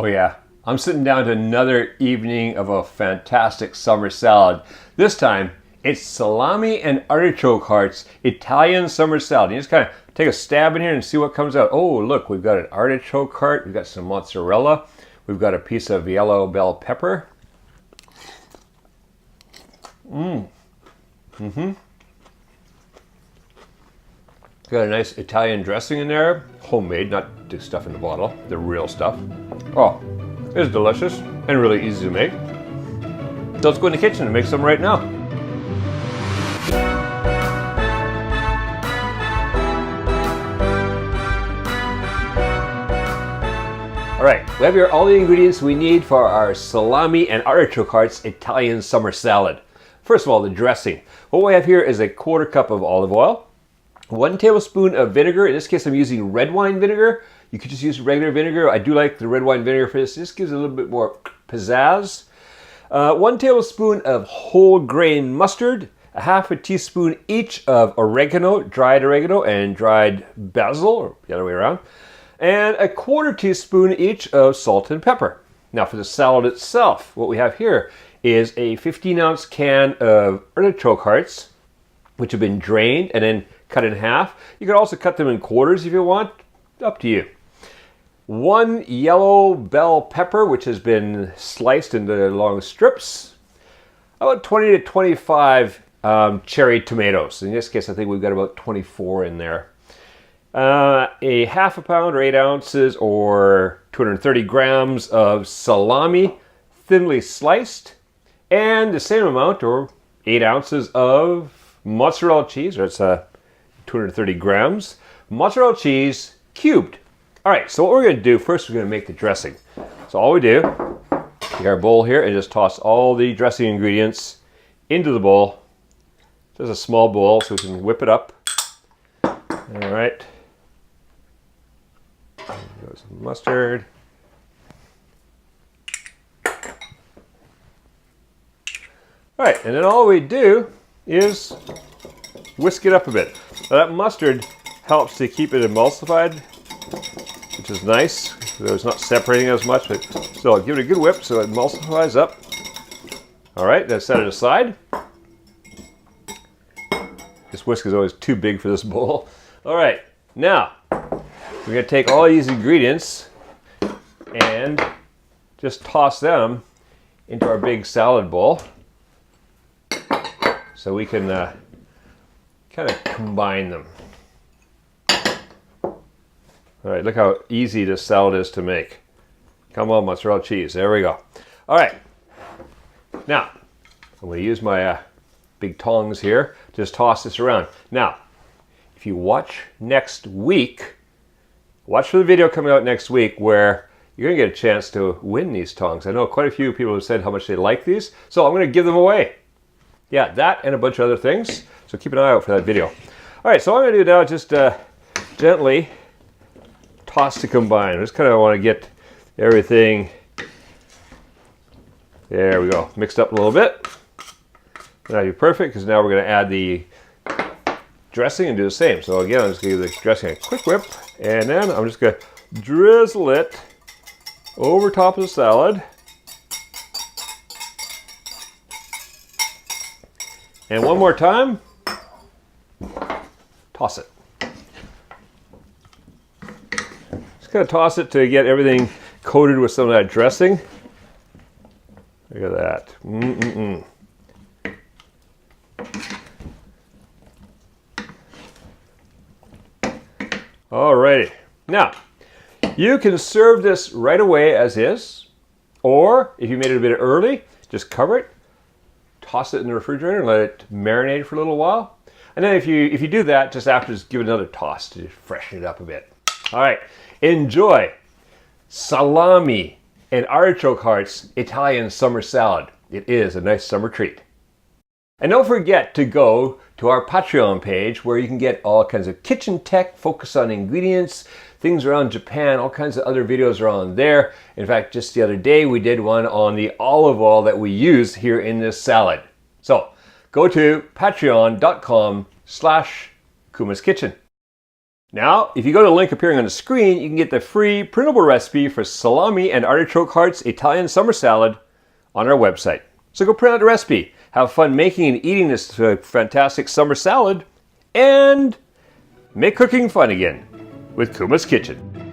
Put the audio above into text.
Oh yeah, I'm sitting down to another evening of a fantastic summer salad. This time, it's salami and artichoke hearts Italian summer salad. You just kind of take a stab in here and see what comes out. Oh, look, we've got an artichoke heart, we've got some mozzarella, we've got a piece of yellow bell pepper. Got a nice Italian dressing in there, homemade, not the stuff in the bottle, the real stuff. Oh, it's delicious and really easy to make. So let's go in the kitchen and make some right now. All right, we have here all the ingredients we need for our salami and artichoke hearts Italian summer salad. First of all, the dressing. What we have here is a 1/4 cup of olive oil, 1 tablespoon of vinegar. In this case, I'm using red wine vinegar. You could just use regular vinegar. I do like the red wine vinegar for this. This gives it a little bit more pizzazz. 1 tablespoon of whole grain mustard, 1/2 teaspoon each of oregano, dried oregano, and dried basil, or the other way around, and 1/4 teaspoon each of salt and pepper. Now for the salad itself, what we have here is a 15-ounce can of artichoke hearts, which have been drained and then cut in half. You can also cut them in quarters if you want, up to you. 1 yellow bell pepper, which has been sliced into long strips. About 20 to 25 cherry tomatoes. In this case, I think we've got about 24 in there. A 1/2 pound or 8 ounces or 230 grams of salami, thinly sliced, and the same amount or 8 ounces of mozzarella cheese, or it's 230 grams, mozzarella cheese cubed. All right, so what we're gonna do first, we're gonna make the dressing. So all we do, take our bowl here and just toss all the dressing ingredients into the bowl. Just a small bowl so we can whip it up. All right. There goes some mustard. All right, and then all we do is whisk it up a bit. Now that mustard helps to keep it emulsified, which is nice, so it's not separating as much, but still give it a good whip so it emulsifies up. All right, then set it aside. This whisk is always too big for this bowl. All right, now we're gonna take all these ingredients and just toss them into our big salad bowl so we can kind of combine them. All right, look how easy this salad is to make. Come on, mozzarella cheese, there we go. All right, now I'm gonna use my big tongs here, just toss this around. Now, if you watch next week, watch for the video coming out next week where you're gonna get a chance to win these tongs. I know quite a few people have said how much they like these, so I'm gonna give them away. Yeah, that and a bunch of other things. So keep an eye out for that video. All right, so what I'm gonna do now is just gently toss to combine. I just kind of want to get everything, there we go, mixed up a little bit. That'll be perfect because now we're gonna add the dressing and do the same. So again, I'm just gonna give the dressing a quick whip and then I'm just gonna drizzle it over top of the salad. And one more time, toss it. Just kind of toss it to get everything coated with some of that dressing. Look at that. Alrighty. Now, you can serve this right away as is, or if you made it a bit early, just cover it, toss it in the refrigerator and let it marinate for a little while. And then if you do that, just after, just give it another toss to freshen it up a bit. All right, enjoy salami and artichoke hearts Italian summer salad. It is a nice summer treat. And don't forget to go to our Patreon page where you can get all kinds of kitchen tech, focus on ingredients, things around Japan, all kinds of other videos are on there. In fact, just the other day we did one on the olive oil that we use here in this salad. So go to patreon.com/Kuma's Kitchen. Now, if you go to the link appearing on the screen, you can get the free printable recipe for salami and artichoke hearts Italian summer salad on our website. So go print out the recipe, have fun making and eating this fantastic summer salad, and make cooking fun again with Kuma's Kitchen.